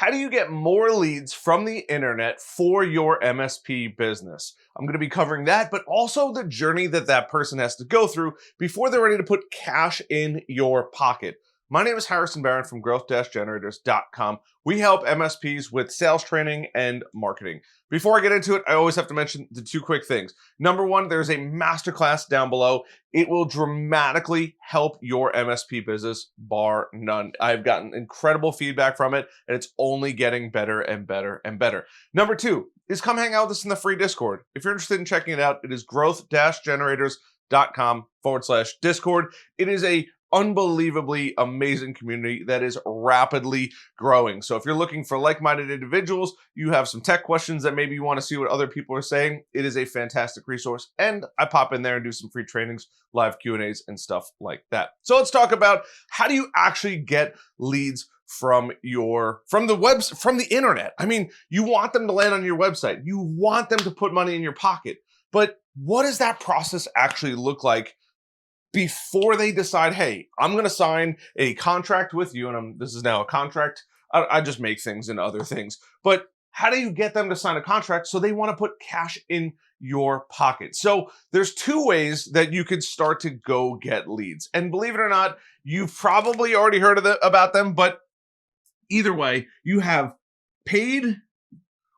How do you get more leads from the internet for your MSP business? I'm going to be covering that, but also the journey that that person has to go through before they're ready to put cash in your pocket. My name is Harrison Barron from growth-generators.com. We help MSPs with sales training and marketing. Before I get into it, I always have to mention the two quick things. Number one, there's a masterclass down below. It will dramatically help your MSP business, bar none. I've gotten incredible feedback from it, and it's only getting better and better and better. Number two is come hang out with us in the free Discord. If you're interested in checking it out, it is growth-generators.com/Discord. It is a unbelievably amazing community that is rapidly growing. So if you're looking for like-minded individuals, you have some tech questions that maybe you want to see what other people are saying, it is a fantastic resource. And I pop in there and do some free trainings, live Q&As, and stuff like that. So let's talk about how do you actually get leads from the internet. I mean, you want them to land on your website. You want them to put money in your pocket. But what does that process actually look like before they decide, hey, I'm going to sign a contract with you, and this is now a contract. I just make things into other things. But how do you get them to sign a contract so they want to put cash in your pocket? So there's two ways that you could start to go get leads. And believe it or not, you've probably already heard about them, but either way, you have paid,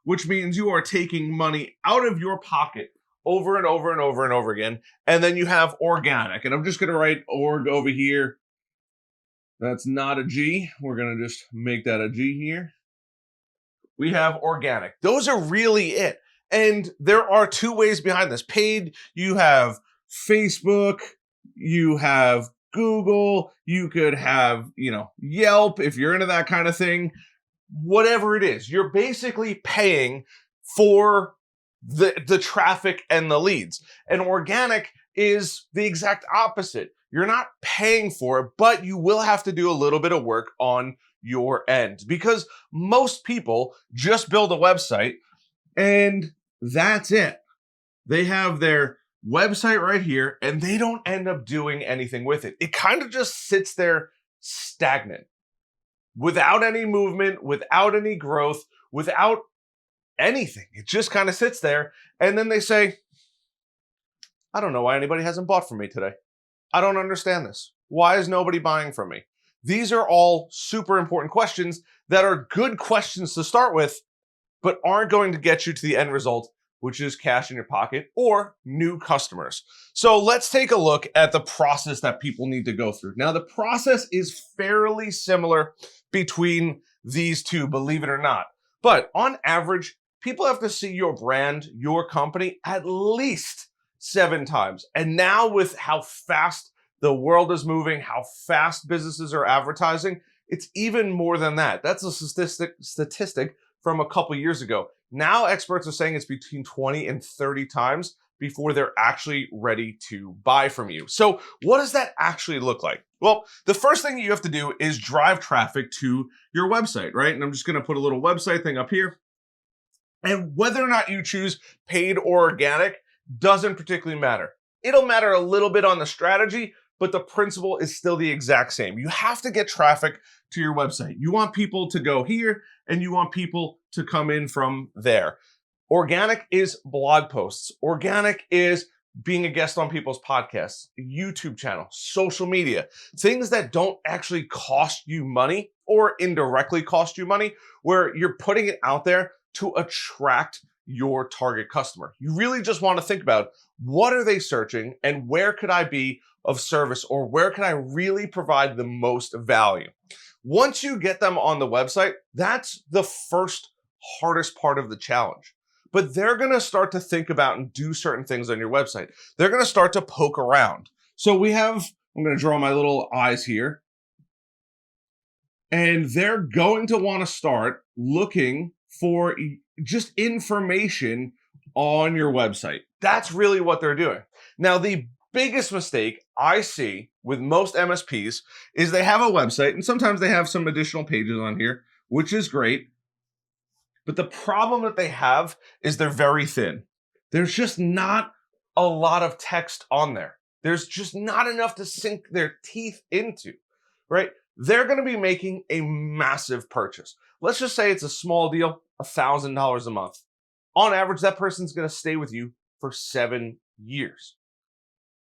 which means you are taking money out of your pocket over and over and over and over again. And then you have organic. And I'm just going to write org over here. That's not a G. We're going to just make that a G here. We have organic. Those are really it. And there are two ways behind this. Paid, you have Facebook, you have Google, you could have, Yelp if you're into that kind of thing. Whatever it is, you're basically paying for the traffic and the leads. And organic is the exact opposite. You're not paying for it, but you will have to do a little bit of work on your end because most people just build a website and that's it. They have their website right here and they don't end up doing anything with it. It kind of just sits there stagnant without any movement, without any growth, without anything. It just kind of sits there. And then they say, I don't know why anybody hasn't bought from me today. I don't understand this. Why is nobody buying from me? These are all super important questions that are good questions to start with, but aren't going to get you to the end result, which is cash in your pocket or new customers. So let's take a look at the process that people need to go through. Now, the process is fairly similar between these two, believe it or not. But on average, people have to see your brand, your company, at least 7 times. And now with how fast the world is moving, how fast businesses are advertising, it's even more than that. That's a statistic from a couple years ago. Now experts are saying it's between 20 and 30 times before they're actually ready to buy from you. So what does that actually look like? Well, the first thing you have to do is drive traffic to your website, right? And I'm just going to put a little website thing up here. And whether or not you choose paid or organic doesn't particularly matter. It'll matter a little bit on the strategy, but the principle is still the exact same. You have to get traffic to your website. You want people to go here and you want people to come in from there. Organic is blog posts. Organic is being a guest on people's podcasts, YouTube channel, social media, things that don't actually cost you money or indirectly cost you money, where you're putting it out there to attract your target customer. You really just want to think about what are they searching and where could I be of service or where can I really provide the most value? Once you get them on the website, that's the first hardest part of the challenge. But they're going to start to think about and do certain things on your website. They're going to start to poke around. So I'm going to draw my little eyes here. And they're going to want to start looking for just information on your website. That's really what they're doing. Now, the biggest mistake I see with most MSPs is they have a website, and sometimes they have some additional pages on here, which is great. But the problem that they have is they're very thin. There's just not a lot of text on there. There's just not enough to sink their teeth into, right? They're going to be making a massive purchase. Let's just say it's a small deal, $1,000 a month. On average, that person's going to stay with you for 7 years.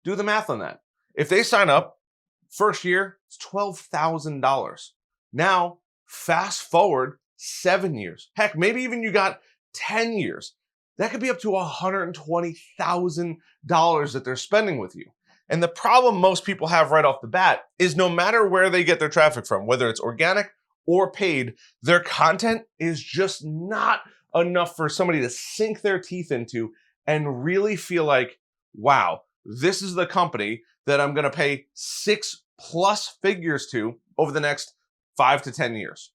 Do the math on that. If they sign up, first year, it's $12,000. Now, fast forward 7 years. Heck, maybe even you got 10 years. That could be up to $120,000 that they're spending with you. And the problem most people have right off the bat is no matter where they get their traffic from, whether it's organic or paid, their content is just not enough for somebody to sink their teeth into and really feel like, wow, this is the company that I'm going to pay 6+ figures to over the next 5 to 10 years.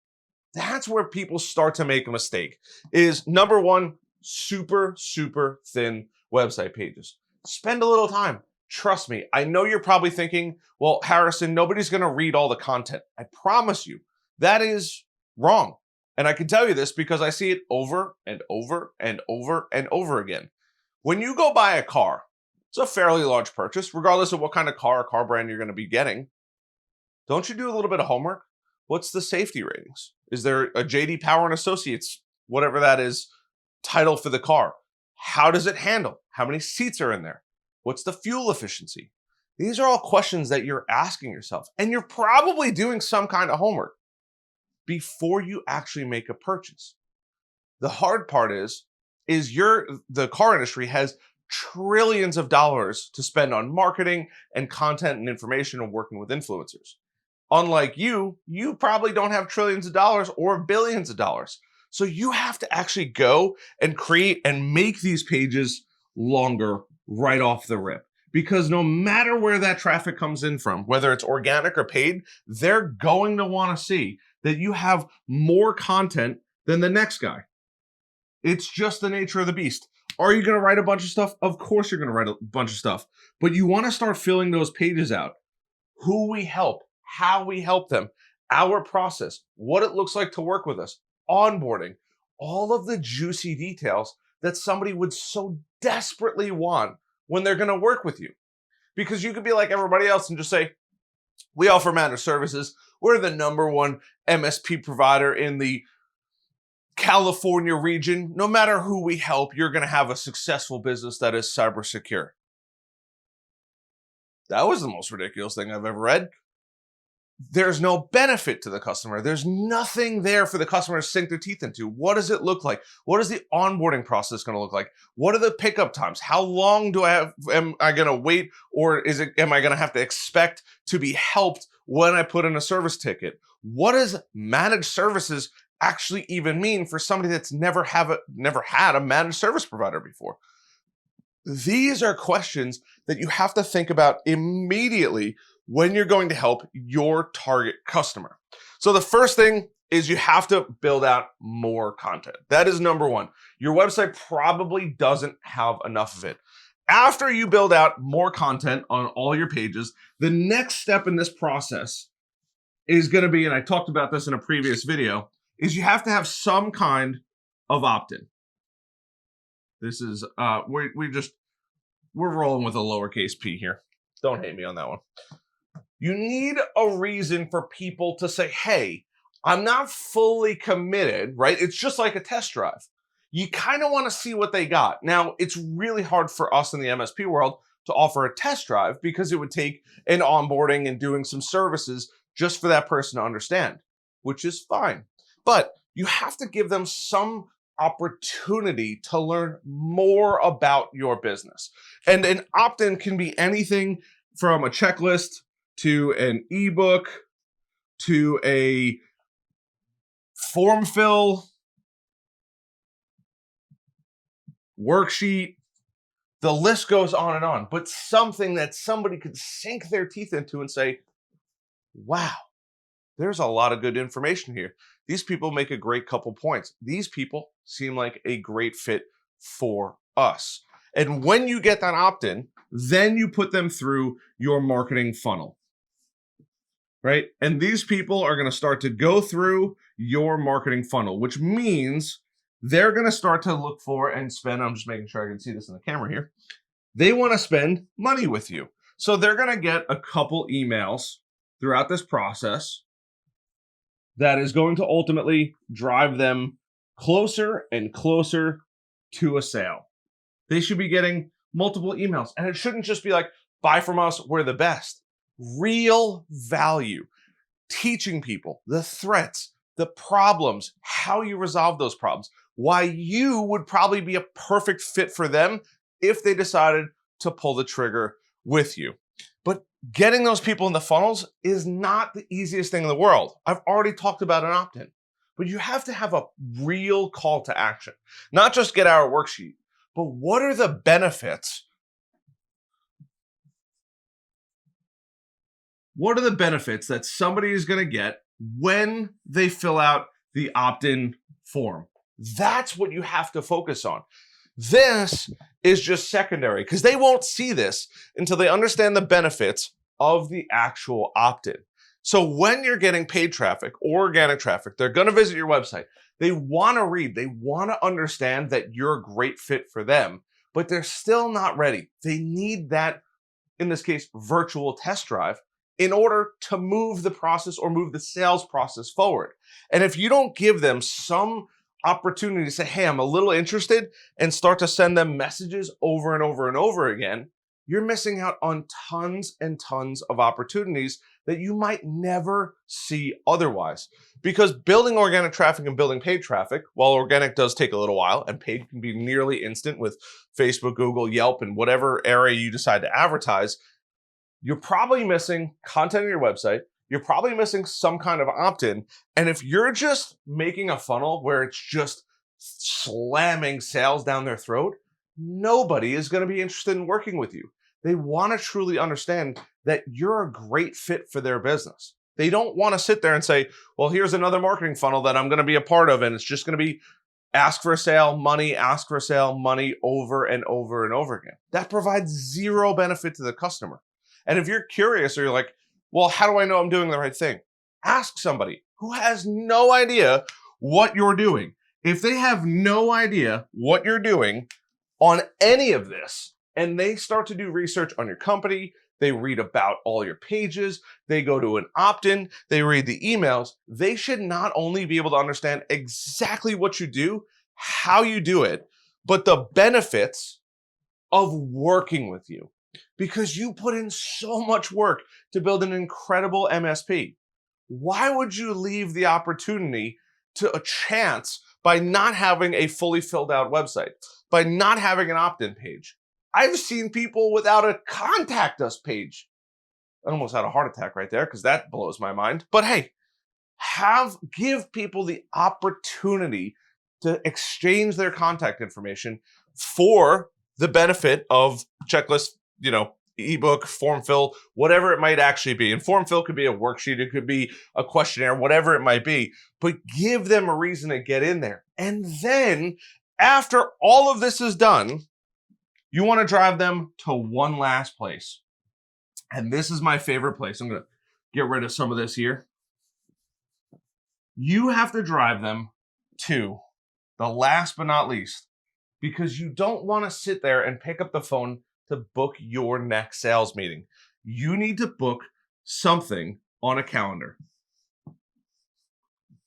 That's where people start to make a mistake. Is number one, super thin website pages. Spend a little time. Trust me, I know you're probably thinking, well, Harrison, nobody's going to read all the content. I promise you, that is wrong. And I can tell you this because I see it over and over and over and over again. When you go buy a car, it's a fairly large purchase, regardless of what kind of car brand you're going to be getting. Don't you do a little bit of homework? What's the safety ratings? Is there a JD Power and Associates, whatever that is, title for the car? How does it handle? How many seats are in there? What's the fuel efficiency? These are all questions that you're asking yourself, and you're probably doing some kind of homework before you actually make a purchase. The hard part is the car industry has trillions of dollars to spend on marketing and content and information and working with influencers. Unlike you probably don't have trillions of dollars or billions of dollars. So you have to actually go and create and make these pages longer right off the rip. Because no matter where that traffic comes in from, whether it's organic or paid, they're going to want to see that you have more content than the next guy. It's just the nature of the beast. Are you going to write a bunch of stuff? Of course you're going to write a bunch of stuff. But you want to start filling those pages out. Who we help, how we help them, our process, what it looks like to work with us, onboarding, all of the juicy details that somebody would so desperately want when they're going to work with you. Because you could be like everybody else and just say, we offer managed services. We're the #1 MSP provider in the California region. No matter who we help, you're going to have a successful business that is cyber secure. That was the most ridiculous thing I've ever read. There's no benefit to the customer. There's nothing there for the customer to sink their teeth into. What does it look like? What is the onboarding process going to look like? What are the pickup times? How long am I going to wait, or am I going to have to expect to be helped when I put in a service ticket? What does managed services actually even mean for somebody that's never had a managed service provider before? These are questions that you have to think about immediately when you're going to help your target customer. So the first thing is you have to build out more content. That is #1. Your website probably doesn't have enough of it. After you build out more content on all your pages, the next step in this process is going to be, and I talked about this in a previous video, is you have to have some kind of opt-in. This is, we're rolling with a lowercase p here. Don't hate me on that one. You need a reason for people to say, hey, I'm not fully committed, right? It's just like a test drive. You kind of want to see what they got. Now, it's really hard for us in the MSP world to offer a test drive because it would take an onboarding and doing some services just for that person to understand, which is fine. But you have to give them some opportunity to learn more about your business. And an opt-in can be anything from a checklist to an ebook to a form fill worksheet. The list goes on and on, but something that somebody could sink their teeth into and say, wow, there's a lot of good information here. These people make a great couple points. These people seem like a great fit for us. And when you get that opt-in, then you put them through your marketing funnel, right? And these people are going to start to go through your marketing funnel, which means they're going to start to look for and spend, I'm just making sure I can see this in the camera here. They want to spend money with you. So they're going to get a couple emails throughout this process that is going to ultimately drive them closer and closer to a sale. They should be getting multiple emails, and it shouldn't just be like, buy from us, we're the best. Real value, teaching people the threats, the problems, how you resolve those problems, why you would probably be a perfect fit for them if they decided to pull the trigger with you. But getting those people in the funnels is not the easiest thing in the world. I've already talked about an opt-in, but you have to have a real call to action, not just get our worksheet, but what are the benefits? What are the benefits that somebody is going to get when they fill out the opt-in form? That's what you have to focus on. This is just secondary because they won't see this until they understand the benefits of the actual opt-in. So when you're getting paid traffic or organic traffic, they're going to visit your website. They want to read, they want to understand that you're a great fit for them, but they're still not ready. They need that, in this case, virtual test drive in order to move the process or move the sales process forward. And if you don't give them some opportunity to say, hey, I'm a little interested, and start to send them messages over and over and over again, you're missing out on tons and tons of opportunities that you might never see otherwise. Because building organic traffic and building paid traffic, while organic does take a little while and paid can be nearly instant with Facebook, Google, Yelp, and whatever area you decide to advertise, you're probably missing content on your website. You're probably missing some kind of opt-in. And if you're just making a funnel where it's just slamming sales down their throat, nobody is going to be interested in working with you. They want to truly understand that you're a great fit for their business. They don't want to sit there and say, well, here's another marketing funnel that I'm going to be a part of, and it's just going to be ask for a sale, money, ask for a sale, money over and over and over again. That provides zero benefit to the customer. And if you're curious or you're like, well, how do I know I'm doing the right thing? Ask somebody who has no idea what you're doing. If they have no idea what you're doing on any of this, and they start to do research on your company, they read about all your pages, they go to an opt-in, they read the emails, they should not only be able to understand exactly what you do, how you do it, but the benefits of working with you. Because you put in so much work to build an incredible MSP. Why would you leave the opportunity to a chance by not having a fully filled out website, by not having an opt-in page? I've seen people without a contact us page. I almost had a heart attack right there because that blows my mind. But hey, give people the opportunity to exchange their contact information for the benefit of checklist, ebook, form fill, whatever it might actually be. And form fill could be a worksheet, it could be a questionnaire, whatever it might be, but give them a reason to get in there. And then after all of this is done, you want to drive them to one last place. And this is my favorite place. I'm going to get rid of some of this here. You have to drive them to the last but not least, because you don't want to sit there and pick up the phone to book your next sales meeting. You need to book something on a calendar.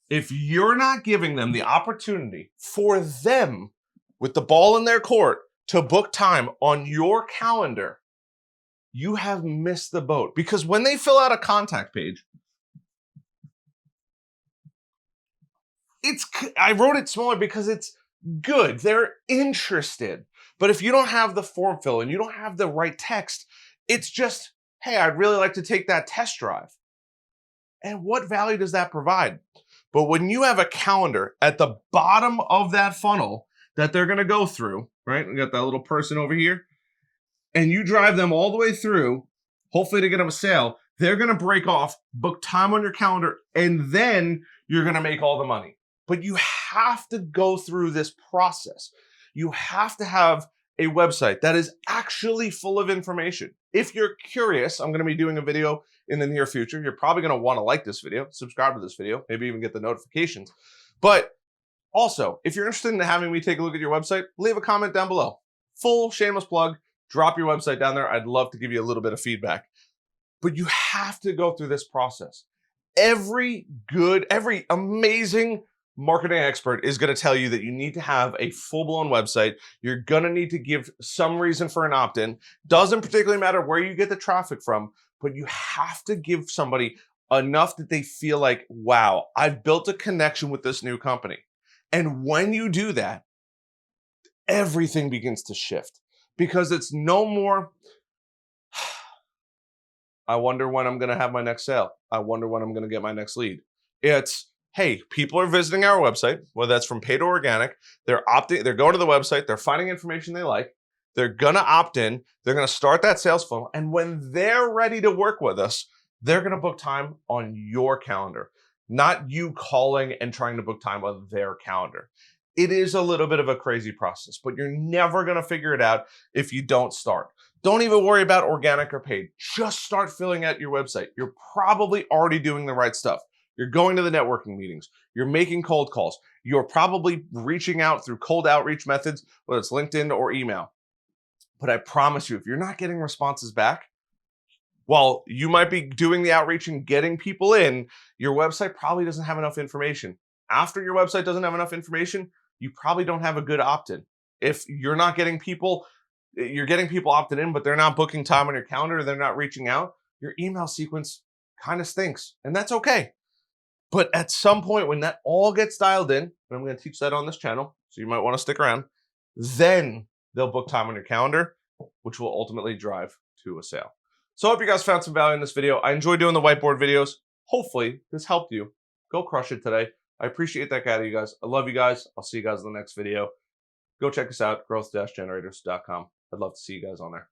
If you're not giving them the opportunity for them, with the ball in their court, to book time on your calendar, you have missed the boat. Because when they fill out a contact page, I wrote it smaller because it's good. They're interested. But if you don't have the form fill and you don't have the right text, it's just, hey, I'd really like to take that test drive. And what value does that provide? But when you have a calendar at the bottom of that funnel that they're going to go through, right? We got that little person over here. And you drive them all the way through, hopefully to get them a sale, they're going to break off, book time on your calendar, and then you're going to make all the money. But you have to go through this process. You have to have a website that is actually full of information. If you're curious, I'm going to be doing a video in the near future. You're probably going to want to like this video, subscribe to this video, maybe even get the notifications. But also, if you're interested in having me take a look at your website, leave a comment down below. Full shameless plug, drop your website down there. I'd love to give you a little bit of feedback. But you have to go through this process. every amazing marketing expert is going to tell you that you need to have a full-blown website. You're going to need to give some reason for an opt-in. Doesn't particularly matter where you get the traffic from, but you have to give somebody enough that they feel like, wow, I've built a connection with this new company. And when you do that, everything begins to shift, because it's no more, I wonder when I'm going to have my next sale. I wonder when I'm going to get my next lead. It's, hey, people are visiting our website, whether that's from paid or organic. They're going to the website, they're finding information they like, they're going to opt in, they're going to start that sales funnel. And when they're ready to work with us, they're going to book time on your calendar, not you calling and trying to book time on their calendar. It is a little bit of a crazy process, but you're never going to figure it out if you don't start. Don't even worry about organic or paid. Just start filling out your website. You're probably already doing the right stuff. You're going to the networking meetings. You're making cold calls. You're probably reaching out through cold outreach methods, whether it's LinkedIn or email. But I promise you, if you're not getting responses back, while you might be doing the outreach and getting people in, your website probably doesn't have enough information. After your website doesn't have enough information, you probably don't have a good opt-in. If you're not getting people, you're getting people opted in, but they're not booking time on your calendar, they're not reaching out, your email sequence kind of stinks, and that's okay. But at some point when that all gets dialed in, and I'm going to teach that on this channel, so you might want to stick around, then they'll book time on your calendar, which will ultimately drive to a sale. So I hope you guys found some value in this video. I enjoy doing the whiteboard videos. Hopefully this helped you. Go crush it today. I appreciate that out of you guys. I love you guys. I'll see you guys in the next video. Go check us out, growth-generators.com. I'd love to see you guys on there.